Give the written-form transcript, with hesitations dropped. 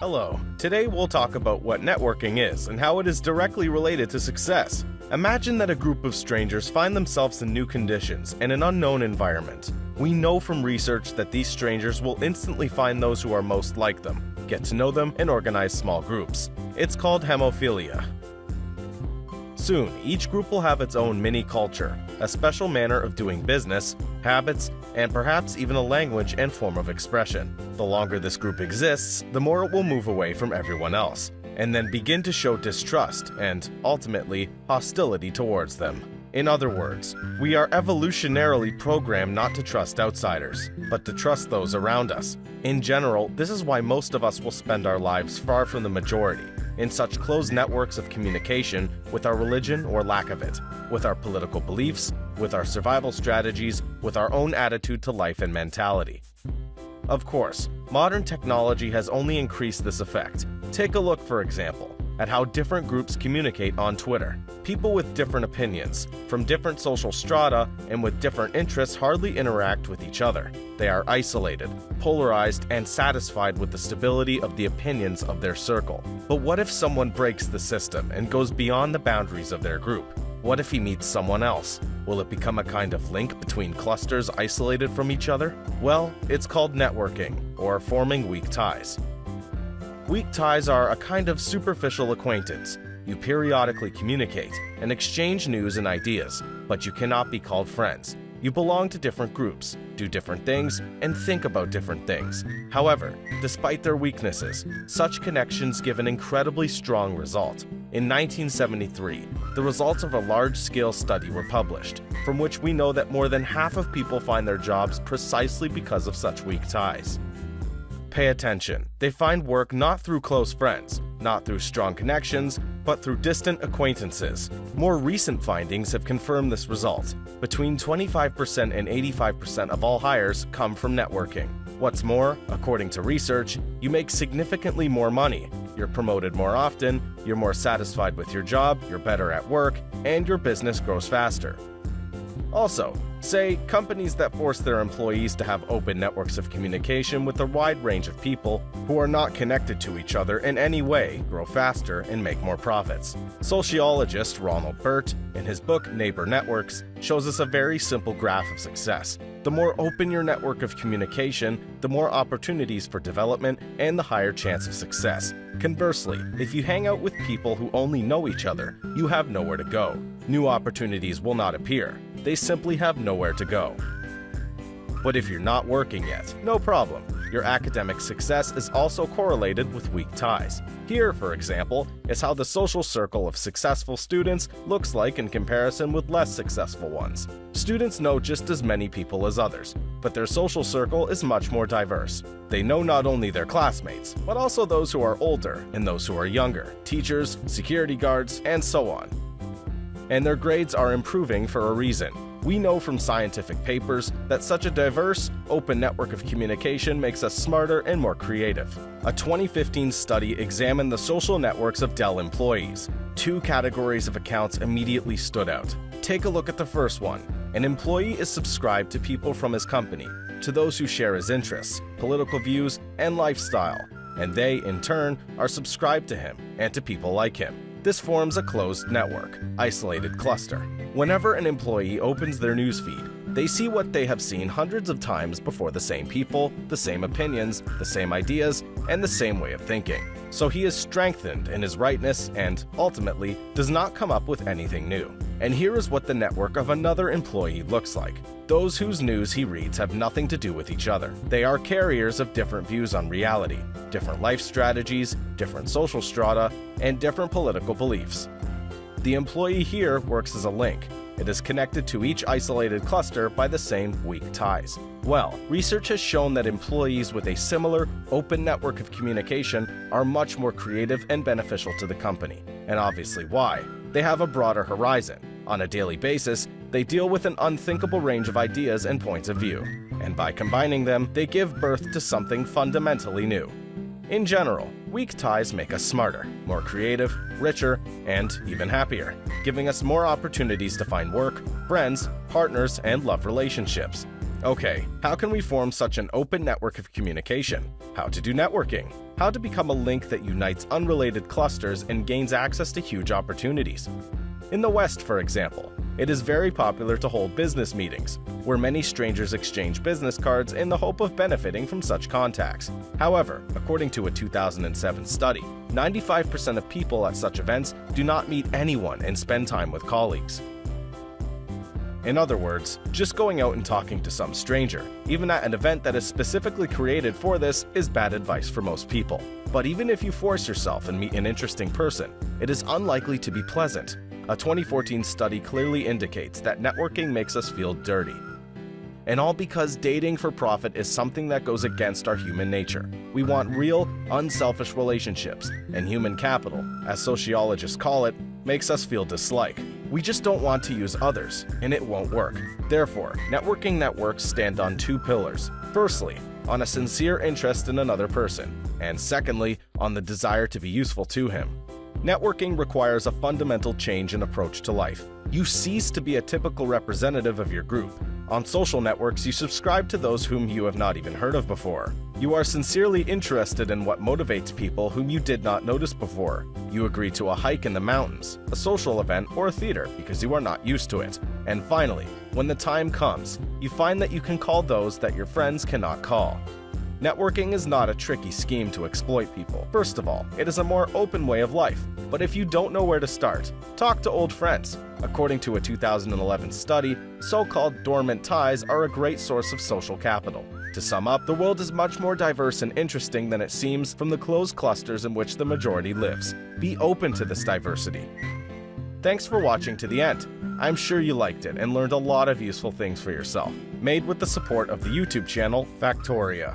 Hello. Today we'll talk about what networking is and how it is directly related to success. Imagine that a group of strangers find themselves in new conditions and an unknown environment. We know from research that these strangers will instantly find those who are most like them, get to know them, and organize small groups. It's called hemophilia. Soon, each group will have its own mini-culture, a special manner of doing business, habits, and perhaps even a language and form of expression. The longer this group exists, the more it will move away from everyone else, and then begin to show distrust and, ultimately, hostility towards them. In other words, we are evolutionarily programmed not to trust outsiders, but to trust those around us. In general, this is why most of us will spend our lives far from the majority, in such closed networks of communication with our religion or lack of it, with our political beliefs, with our survival strategies, with our own attitude to life and mentality. Of course, modern technology has only increased this effect. Take a look, for example, at how different groups communicate on Twitter. People with different opinions, from different social strata, and with different interests hardly interact with each other. They are isolated, polarized, and satisfied with the stability of the opinions of their circle. But what if someone breaks the system and goes beyond the boundaries of their group? What if he meets someone else? Will it become a kind of link between clusters isolated from each other? Well, it's called networking, or forming weak ties. Weak ties are a kind of superficial acquaintance. You periodically communicate and exchange news and ideas, but you cannot be called friends. You belong to different groups, do different things, and think about different things. However, despite their weaknesses, such connections give an incredibly strong result. In 1973, the results of a large-scale study were published, from which we know that more than half of people find their jobs precisely because of such weak ties. Pay attention. They find work not through close friends, not through strong connections, but through distant acquaintances. More recent findings have confirmed this result. Between 25% and 85% of all hires come from networking. What's more, according to research, you make significantly more money, you're promoted more often, you're more satisfied with your job, you're better at work, and your business grows faster. Also, say, companies that force their employees to have open networks of communication with a wide range of people who are not connected to each other in any way grow faster and make more profits. Sociologist Ronald Burt, in his book Neighbor Networks, shows us a very simple graph of success. The more open your network of communication, the more opportunities for development and the higher chance of success. Conversely, if you hang out with people who only know each other, you have nowhere to go. New opportunities will not appear. They simply have nowhere to go. But if you're not working yet, no problem. Your academic success is also correlated with weak ties. Here, for example, is how the social circle of successful students looks like in comparison with less successful ones. Students know just as many people as others, but their social circle is much more diverse. They know not only their classmates, but also those who are older and those who are younger, teachers, security guards, and so on. And their grades are improving for a reason. We know from scientific papers that such a diverse, open network of communication makes us smarter and more creative. A 2015 study examined the social networks of Dell employees. Two categories of accounts immediately stood out. Take a look at the first one. An employee is subscribed to people from his company, to those who share his interests, political views, and lifestyle, and they, in turn, are subscribed to him and to people like him. This forms a closed network, isolated cluster. Whenever an employee opens their newsfeed, they see what they have seen hundreds of times before: the same people, the same opinions, the same ideas, and the same way of thinking. So he is strengthened in his rightness and, ultimately, does not come up with anything new. And here is what the network of another employee looks like. Those whose news he reads have nothing to do with each other. They are carriers of different views on reality, different life strategies, different social strata, and different political beliefs. The employee here works as a link. It is connected to each isolated cluster by the same weak ties. Well, research has shown that employees with a similar, open network of communication are much more creative and beneficial to the company. And obviously why? They have a broader horizon. On a daily basis, they deal with an unthinkable range of ideas and points of view. And by combining them, they give birth to something fundamentally new. In general, weak ties make us smarter, more creative, richer, and even happier, giving us more opportunities to find work, friends, partners, and love relationships. Okay, how can we form such an open network of communication? How to do networking? How to become a link that unites unrelated clusters and gains access to huge opportunities? In the West, for example, it is very popular to hold business meetings, where many strangers exchange business cards in the hope of benefiting from such contacts. However, according to a 2007 study, 95% of people at such events do not meet anyone and spend time with colleagues. In other words, just going out and talking to some stranger, even at an event that is specifically created for this, is bad advice for most people. But even if you force yourself and meet an interesting person, it is unlikely to be pleasant. A 2014 study clearly indicates that networking makes us feel dirty. And all because dating for profit is something that goes against our human nature. We want real, unselfish relationships, and human capital, as sociologists call it, makes us feel dislike. We just don't want to use others, and it won't work. Therefore, networking networks stand on two pillars. Firstly, on a sincere interest in another person, and secondly, on the desire to be useful to him. Networking requires a fundamental change in approach to life. You cease to be a typical representative of your group. On social networks, you subscribe to those whom you have not even heard of before. You are sincerely interested in what motivates people whom you did not notice before. You agree to a hike in the mountains, a social event, or a theater because you are not used to it. And finally, when the time comes, you find that you can call those that your friends cannot call. Networking is not a tricky scheme to exploit people. First of all, it is a more open way of life. But if you don't know where to start, talk to old friends. According to a 2011 study, so-called dormant ties are a great source of social capital. To sum up, the world is much more diverse and interesting than it seems from the closed clusters in which the majority lives. Be open to this diversity. Thanks for watching to the end. I'm sure you liked it and learned a lot of useful things for yourself. Made with the support of the YouTube channel Factoria.